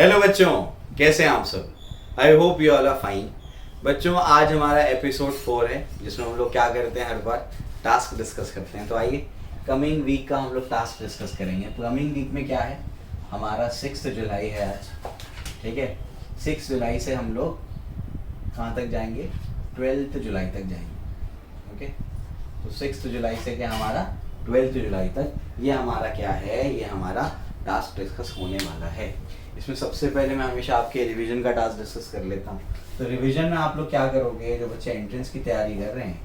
Hello बच्चों, कैसे हैं आप सब। I hope you all are fine. बच्चों, आज हमारा एपिसोड 4 है जिसमें हम लोग क्या करते हैं, हर बार टास्क डिस्कस करते हैं। तो आइए कमिंग वीक का हम लोग टास्क डिस्कस करेंगे। कमिंग वीक में क्या है, हमारा 6 जुलाई है आज, ठीक है। 6 जुलाई से हम लोग कहाँ तक जाएंगे, 12 जुलाई तक जाएंगे, ओके। तो 6 जुलाई से क्या हमारा 12 जुलाई तक ये हमारा क्या है, ये हमारा टास्क डिस्कस होने वाला है। इसमें सबसे पहले मैं हमेशा आपके रिवीजन का टास्क डिस्कस कर लेता हूँ। तो रिवीजन में आप लोग क्या करोगे, जो बच्चे एंट्रेंस की तैयारी कर रहे हैं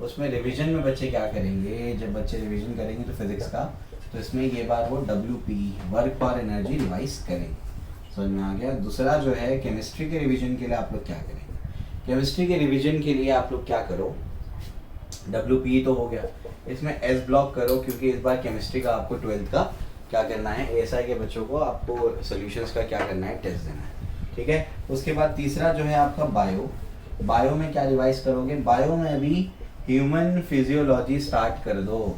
उसमें रिवीजन में बच्चे क्या करेंगे, जब बच्चे रिवीजन करेंगे तो फिजिक्स का, तो इसमें ये बार वो WP work for energy revise करेंगे। समझ में आ गया। दूसरा जो है केमिस्ट्री के रिवीजन के लिए आप लोग क्या करेंगे, केमिस्ट्री के रिवीजन के लिए आप लोग क्या करो, WP तो हो गया, इसमें S ब्लॉक करो क्योंकि इस बार केमिस्ट्री का आपको 12th का क्या करना है, ASI के बच्चों को आपको सॉल्यूशंस का क्या करना है, टेस्ट देना है, ठीक है। उसके बाद तीसरा जो है आपका बायो में क्या रिवाइज करोगे, बायो में अभी ह्यूमन फिजियोलॉजी स्टार्ट कर दो।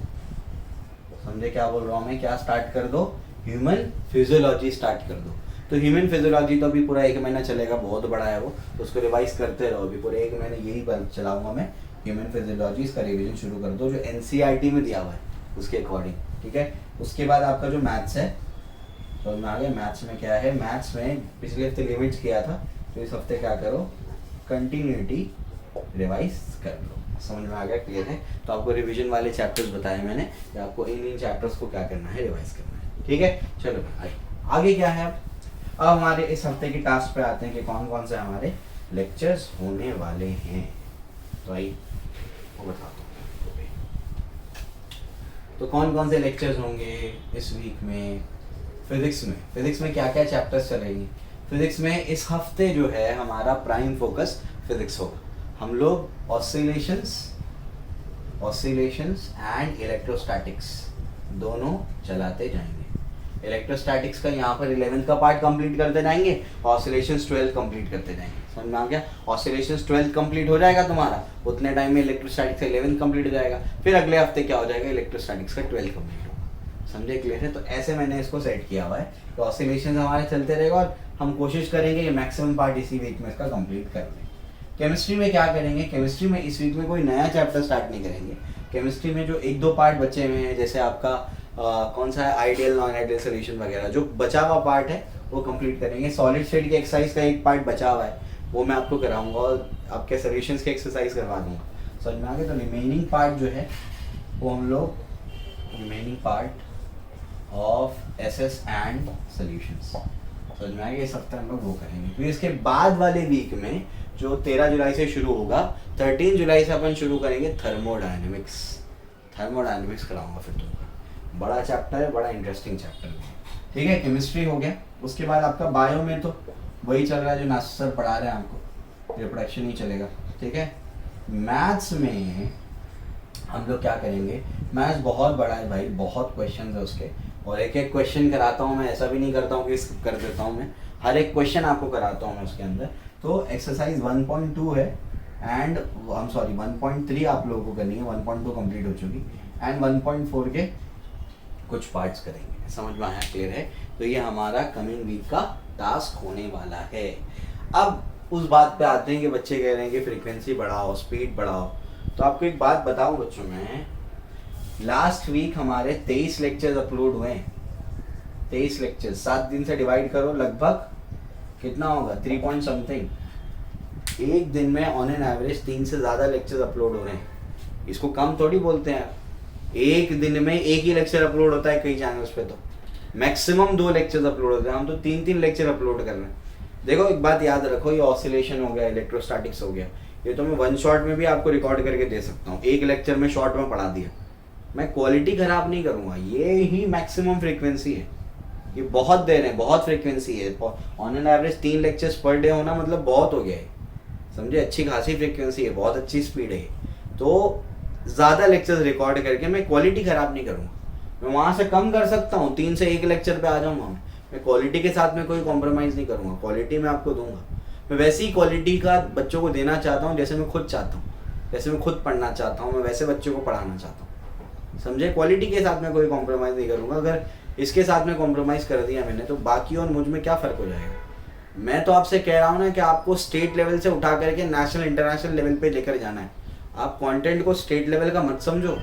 समझे क्या बोल रहा हूँ मैं, क्या स्टार्ट कर दो, ह्यूमन फिजियोलॉजी स्टार्ट कर दो। तो ह्यूमन फिजियोलॉजी तो अभी पूरा 1 महीना चलेगा, बहुत बड़ा है वो, तो उसको रिवाइज करते रहो। अभी पूरे 1 महीने यही चलाऊंगा मैं, ह्यूमन फिजियोलॉजी, इसका रिवीजन शुरू कर दो जो NCERT में दिया हुआ है उसके अकॉर्डिंग, ठीक है। उसके बाद आपका जो मैथ्स है, तो में आ गया, मैथ्स में क्या है, मैथ्स में पिछले हफ्ते लिमिट्स किया था, तो इस हफ्ते क्या करो, कंटिन्यूटी रिवाइज कर लो। समझ में आ गया, क्लियर है। तो आपको रिवीजन वाले चैप्टर्स बताए मैंने कि आपको इन चैप्टर्स को क्या करना है, रिवाइज करना है, ठीक है। चलो आगे क्या है, अब हमारे इस हफ्ते के टास्क पे आते हैं कि कौन कौन से हमारे लेक्चर्स होने वाले हैं। तो आइए वो बताता हूँ। तो कौन कौन से लेक्चर्स होंगे इस वीक में फिजिक्स में क्या क्या चैप्टर्स चलेंगे। फिजिक्स में इस हफ्ते जो है हमारा प्राइम फोकस फिजिक्स होगा। हम लोग ऑसिलेशंस एंड इलेक्ट्रोस्टैटिक्स दोनों चलाते जाएंगे। इलेक्ट्रोस्टैटिक्स का यहाँ पर 11th का पार्ट कंप्लीट करते जाएंगे, ऑसिलेशंस 12th कंप्लीट करते जाएंगे। समझ में आ गया। ऑसिलेशंस 12th कंप्लीट हो जाएगा तुम्हारा, उतने टाइम में इलेक्ट्रोस्टैटिक्स 11th कंप्लीट हो जाएगा, फिर अगले हफ्ते क्या हो जाएगा, इलेक्ट्रोस्टैटिक्स का 12th कंप्लीट होगा। समझे, क्लियर है। तो ऐसे मैंने इसको सेट किया हुआ है। तो ऑसिलेशंस हमारे चलते रहेगा और हम कोशिश करेंगे कि मैक्सिमम पार्ट इसी वीक में इसका कंप्लीट कर लें। केमिस्ट्री में क्या करेंगे, केमिस्ट्री में इस वीक में कोई नया चैप्टर स्टार्ट नहीं करेंगे। केमिस्ट्री में जो 1-2 पार्ट बचे हुए हैं, जैसे आपका कौन सा है, आइडियल नॉन आइडियल सोल्यूशन वगैरह, जो बचा हुआ पार्ट है वो कंप्लीट करेंगे। सॉलिड स्टेट की एक्सरसाइज का एक पार्ट बचा हुआ है, वो मैं आपको कराऊंगा और आपके सोल्यूशंस की एक्सरसाइज करवा दूंगा। समझ में आ गया। तो रिमेनिंग पार्ट जो है वो हम लोग, remaining part of SS and solutions, समझ में आ गया, इस हफ्ते हम लोग वो करेंगे। फिर इसके बाद वाले वीक में जो 13 जुलाई से शुरू होगा, 13 जुलाई से अपन शुरू करेंगे थर्मोडायनेमिक्स कराऊंगा फिर तुमको। बड़ा चैप्टर है, बड़ा इंटरेस्टिंग चैप्टर है, ठीक है। केमिस्ट्री हो गया। उसके बाद आपका बायो में तो वही चल रहा है जो नासिर सर पढ़ा रहे हैं आपको, रिप्रोडक्शन ही चलेगा, ठीक है। मैथ्स में हम लोग क्या करेंगे, मैथ्स बहुत बड़ा है भाई, बहुत क्वेश्चन है उसके, और एक एक क्वेश्चन कराता हूँ मैं, ऐसा भी नहीं करता हूँ कि स्किप कर देता हूँ मैं, हर एक क्वेश्चन आपको कराता हूँ मैं उसके अंदर। तो एक्सरसाइज 1.2 है एंड 1.3 आप लोगों को करनी है, 1.2 कंप्लीट हो चुकी, एंड 1.4 के कुछ पार्ट्स करेंगे। समझ में आया, क्लियर है। तो ये हमारा कमिंग वीक का टास्क होने वाला है। अब उस बात पे आते हैं कि बच्चे कह रहे हैं कि फ्रीक्वेंसी बढ़ाओ, स्पीड बढ़ाओ। तो आपको एक बात बताऊं बच्चों, में लास्ट वीक हमारे 23 लेक्चर्स अपलोड हुए हैं। 23 लेक्चर्स 7 दिन से डिवाइड करो, लगभग कितना होगा, 3 पॉइंट समथिंग। एक दिन में ऑन एन एवरेज 3 से ज़्यादा लेक्चर्स अपलोड हो रहे हैं। इसको कम थोड़ी बोलते हैं। एक दिन में एक ही लेक्चर अपलोड होता है कई चैनल्स पे, तो मैक्सिमम 2 लेक्चर्स अपलोड होते हैं, हम तो 3-3 लेक्चर अपलोड कर रहे हैं। देखो एक बात याद रखो, ये ऑसिलेशन हो गया, इलेक्ट्रोस्टैटिक्स हो गया, ये तो मैं 1 शॉट में भी आपको रिकॉर्ड करके दे सकता हूँ। एक लेक्चर में शॉर्ट में पढ़ा दिया, मैं क्वालिटी खराब नहीं करूँगा। ये ही मैक्सिमम फ्रीक्वेंसी है, ये बहुत दे रहे हैं, बहुत फ्रीक्वेंसी है। On an average 3 lectures per day होना मतलब बहुत हो गया है, समझे, अच्छी खासी फ्रीक्वेंसी है, बहुत अच्छी स्पीड है। तो ज़्यादा लेक्चर्स रिकॉर्ड करके मैं क्वालिटी ख़राब नहीं करूँगा। मैं वहाँ से कम कर सकता हूँ, 3 से 1 लेक्चर पे आ जाऊँगा मैं क्वालिटी के साथ में कोई कॉम्प्रोमाइज़ नहीं करूँगा, क्वालिटी मैं आपको दूंगा। मैं वैसी ही क्वालिटी का बच्चों को देना चाहता हूँ जैसे मैं खुद चाहता हूँ, जैसे मैं खुद पढ़ना चाहता हूँ, मैं वैसे बच्चों को पढ़ाना चाहता हूँ। समझे, क्वालिटी के साथ में कोई कॉम्प्रोमाइज़ नहीं करूँगा। अगर इसके साथ में कॉम्प्रोमाइज़ कर दिया मैंने, तो बाकी और मुझ में क्या फ़र्क हो जाएगा। मैं तो आपसे कह रहा हूँ ना कि आपको स्टेट लेवल से उठा करके नेशनल इंटरनेशनल लेवल पे लेकर जाना है। आप कंटेंट को स्टेट लेवल का मत समझो।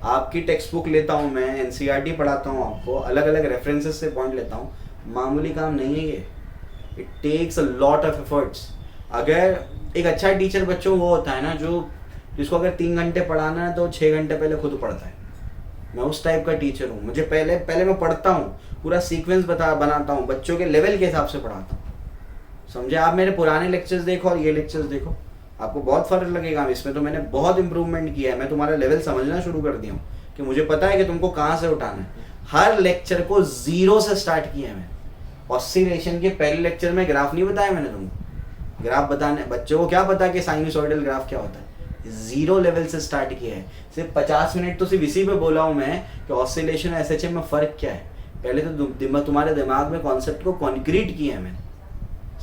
आपकी टेक्स्ट बुक लेता हूँ मैं, एनसीईआरटी पढ़ाता हूँ आपको, अलग अलग रेफरेंसेस से पॉइंट लेता हूँ, मामूली काम नहीं है ये। It takes a lot of efforts. अगर एक अच्छा टीचर बच्चों वो होता है ना जो जिसको अगर 3 घंटे पढ़ाना है तो 6 घंटे पहले खुद पढ़ता है। मैं उस टाइप का टीचर हूँ। मुझे पहले मैं पढ़ता हूँ, पूरा सीक्वेंस बनाता हूँ, बच्चों के लेवल के हिसाब से पढ़ाता हूँ। समझे। आप मेरे पुराने लेक्चर्स देखो और ये लेक्चर्स देखो, आपको बहुत फ़र्क लगेगा। इसमें तो मैंने बहुत इंप्रूवमेंट किया है। मैं तुम्हारा लेवल समझना शुरू कर दिया हूँ कि मुझे पता है कि तुमको कहाँ से उठाना है। हर लेक्चर को 0 से स्टार्ट किया है मैंने। ऑसिलेशन के पहले लेक्चर में ग्राफ नहीं बताया मैंने तुमको। ग्राफ बताने बच्चों को क्या पता कि साइनसॉइडल ग्राफ क्या होता है। 0 लेवल से स्टार्ट किया है। सिर्फ 50 मिनट तो सिर्फ इसी पे बोला हूँ मैं कि ऑसिलेशन एसएचएम में फ़र्क क्या है। पहले तो तुम्हारे दिमाग में कॉन्सेप्ट को कॉन्क्रीट किया है मैंने,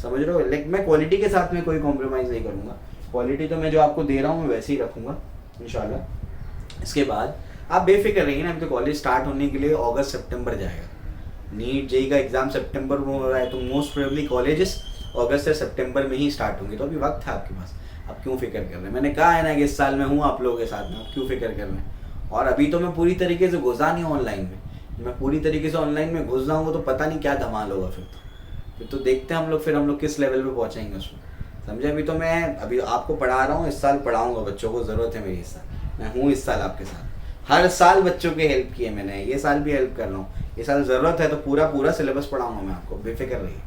समझ रहे हो। लेकिन मैं क्वालिटी के साथ में कोई कॉम्प्रोमाइज़ नहीं करूँगा। क्वालिटी तो मैं जो आपको दे रहा हूँ मैं वैसे ही रखूँगा इंशाल्लाह। इसके बाद आप बेफिक्र रहिए ना। अभी तो कॉलेज स्टार्ट होने के लिए अगस्त सितंबर जाएगा। नीट जेई का एग्ज़ाम सितंबर में हो रहा है, तो मोस्ट प्रोबेबली कॉलेजेस अगस्त से सितंबर में ही स्टार्ट होंगे। तो अभी वक्त है आपके पास, आप क्यों फिक्र कर रहे हैं। मैंने कहा है ना कि इस साल मैं हूँ आप लोगों के साथ में, आप क्यों फिक्र कर रहे हैं। और अभी तो मैं पूरी तरीके से घुसा नहीं हूँ ऑनलाइन में। मैं पूरी तरीके से ऑनलाइन में घुस जाऊँगा तो पता नहीं क्या धमाल होगा। फिर तो देखते हैं हम लोग किस लेवल पे पहुंचेंगे उसमें, समझे। अभी आपको पढ़ा रहा हूँ, इस साल पढ़ाऊंगा बच्चों को, ज़रूरत है मेरी इस साल। मैं हूँ इस साल आपके साथ। हर साल बच्चों की हेल्प की है मैंने, ये साल भी हेल्प कर रहा हूँ। ये साल ज़रूरत है तो पूरा सिलेबस पढ़ाऊंगा मैं आपको, बेफिक्र रहिए।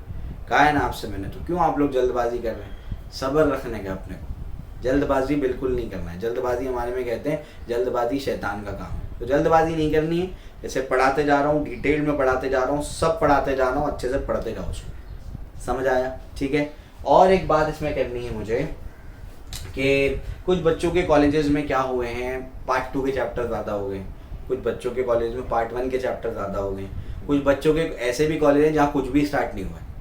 कहा है ना आपसे मैंने, तो क्यों आप लोग जल्दबाजी कर रहे हैं। सब्र रखने का अपने को, जल्दबाजी बिल्कुल नहीं करना है। जल्दबाजी हमारे में कहते हैं जल्दबाजी शैतान का काम है। तो जल्दबाजी नहीं करनी है। जैसे पढ़ाते जा रहा हूँ, डिटेल में पढ़ाते जा रहा हूँ, सब पढ़ाते जा रहा हूँ, अच्छे से पढ़ते जाओ उसको, समझ आया, ठीक है। और एक बात इसमें करनी है मुझे कि कुछ बच्चों के कॉलेजेस में क्या हुए हैं, पार्ट 2 के चैप्टर ज़्यादा हो गए। कुछ बच्चों के कॉलेज में पार्ट 1 के चैप्टर ज़्यादा हो गए। कुछ बच्चों के ऐसे भी कॉलेज हैं जहाँ कुछ भी स्टार्ट नहीं हुआ है।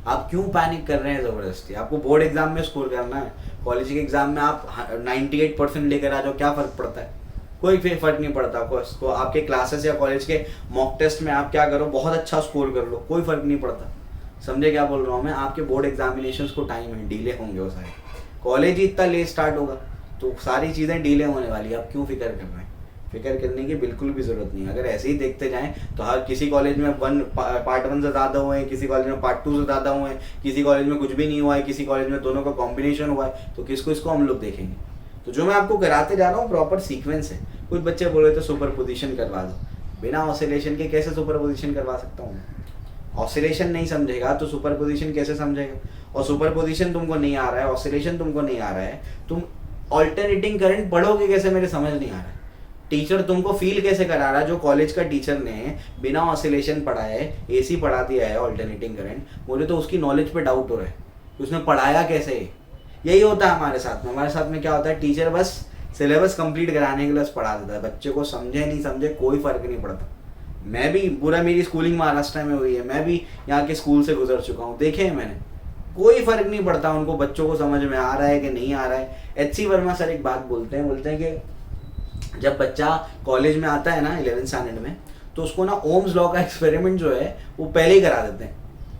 आप क्यों पैनिक कर रहे हैं ज़बरदस्ती। आपको बोर्ड एग्जाम में स्कोर करना है। कॉलेज के एग्जाम में आप 98% लेकर आ जाओ, क्या फ़र्क पड़ता है। कोई फ़र्क नहीं पड़ता। आपको आपके क्लासेस या कॉलेज के मॉक टेस्ट में आप क्या करो, बहुत अच्छा स्कोर कर लो, कोई फ़र्क नहीं पड़ता। समझे क्या बोल रहा हूँ मैं। आपके बोर्ड एग्जामिनेशंस को टाइम है, डिले होंगे वो सारे। कॉलेज ही इतना लेट स्टार्ट होगा तो सारी चीज़ें डिले होने वाली है। आप क्यों फिक्र कर रहे हैं। फिक्र करने की बिल्कुल भी ज़रूरत नहीं है। अगर ऐसे ही देखते जाएं तो हर किसी कॉलेज में पार्ट 1 से ज़्यादा हुए हैं, किसी कॉलेज में पार्ट 2 से ज़्यादा हुए हैं, किसी कॉलेज में कुछ भी नहीं हुआ है, किसी कॉलेज में दोनों का कॉम्बिनेशन हुआ है, तो इसको हम लोग देखेंगे। तो जो मैं आपको कराते जा रहा हूँ प्रॉपर सीक्वेंस है। कुछ बच्चे बोल रहे थे सुपर पोजिशन करवा दो। बिना ऑसिलेशन के कैसे सुपर पोजिशन करवा सकता हूँ। ऑसिलेशन नहीं समझेगा तो सुपर पोजिशन कैसे समझेगा। और सुपर पोजिशन तुमको नहीं आ रहा है, ऑसिलेशन तुमको नहीं आ रहा है, तुम ऑल्टरनेटिंग करंट पढ़ोगे कैसे, मेरे समझ नहीं आ रहा है। टीचर तुमको फील कैसे करा रहा है। जो कॉलेज का टीचर ने बिना ऑसिलेशन पढ़ा है, एसी पढ़ा दिया है, ऑल्टरनेटिंग करंट, मुझे तो उसकी नॉलेज पे डाउट हो रहा है उसने पढ़ाया कैसे। यही होता है हमारे साथ में। हमारे साथ में क्या होता है, टीचर बस सिलेबस कंप्लीट कराने के लिए पढ़ा देता है। बच्चे को समझे नहीं समझे कोई फ़र्क नहीं पड़ता। मैं भी पूरा, मेरी स्कूलिंग महाराष्ट्र में हुई है, मैं भी यहाँ के स्कूल से गुजर चुका हूँ, देखे हैं मैंने। कोई फ़र्क नहीं पड़ता उनको, बच्चों को समझ में आ रहा है कि नहीं आ रहा है। एच.सी. वर्मा सर एक बात बोलते हैं कि जब बच्चा कॉलेज में आता है ना 11th स्टैंडर्ड में, तो उसको ना ओम्स लॉ का एक्सपेरिमेंट जो है वो पहले ही करा देते हैं।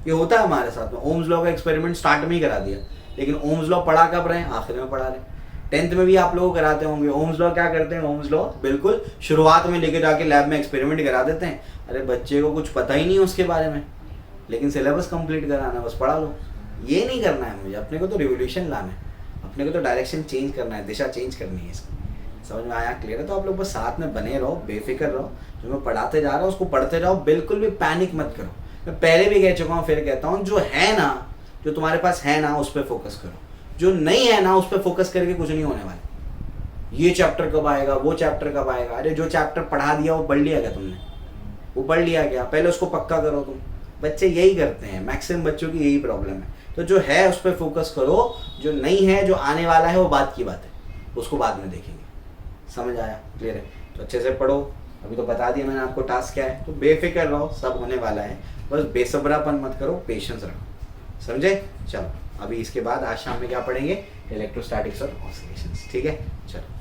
ये होता है हमारे साथ में। ओम्स लॉ का एक्सपेरिमेंट स्टार्ट में ही करा दिया, लेकिन ओम्स लॉ पढ़ा कब रहे हैं, आखिर में पढ़ा रहे। 10th में भी आप लोग कराते होंगे। ओम्स लॉ क्या करते हैं, ओम्स लॉ बिल्कुल शुरुआत में लेके जाके लैब में एक्सपेरिमेंट करा देते हैं। अरे बच्चे को कुछ पता ही नहीं है उसके बारे में, लेकिन सिलेबस कंप्लीट कराना है, बस पढ़ा लो। ये नहीं करना है मुझे। अपने को तो रिवोल्यूशन लाना है, अपने को तो डायरेक्शन चेंज करना है, दिशा चेंज करनी है। इसको समझ में आया, क्लियर है। तो आप लोग बस साथ में बने रहो, बेफिक्र रहो। जो मैं पढ़ाते जा रहा हूँ उसको पढ़ते जाओ, बिल्कुल भी पैनिक मत करो। मैं पहले भी कह चुका हूँ, फिर कहता हूँ, जो है ना, जो तुम्हारे पास है ना, उस पर फोकस करो। जो नहीं है ना, उस पर फोकस करके कुछ नहीं होने वाला। ये चैप्टर कब आएगा, वो चैप्टर कब आएगा। अरे जो चैप्टर पढ़ा दिया वो पढ़ लिया क्या तुमने, वो पढ़ लिया क्या, पहले उसको पक्का करो तुम। बच्चे यही करते हैं, मैक्सिमम बच्चों की यही प्रॉब्लम है। तो जो है उस पर फोकस करो, जो नहीं है, जो आने वाला है, वो बात की बात है, उसको बाद में देखेंगे। समझ आया, क्लियर है। तो अच्छे से पढ़ो। अभी तो बता दिया मैंने आपको टास्क क्या है, तो बेफिक्र रहो, सब होने वाला है। बस बेसब्रापन मत करो, पेशेंस रखो, समझे। चलो अभी इसके बाद आज शाम में क्या पढ़ेंगे, इलेक्ट्रोस्टैटिक्स और ऑसिलेशंस, ठीक है। चलो।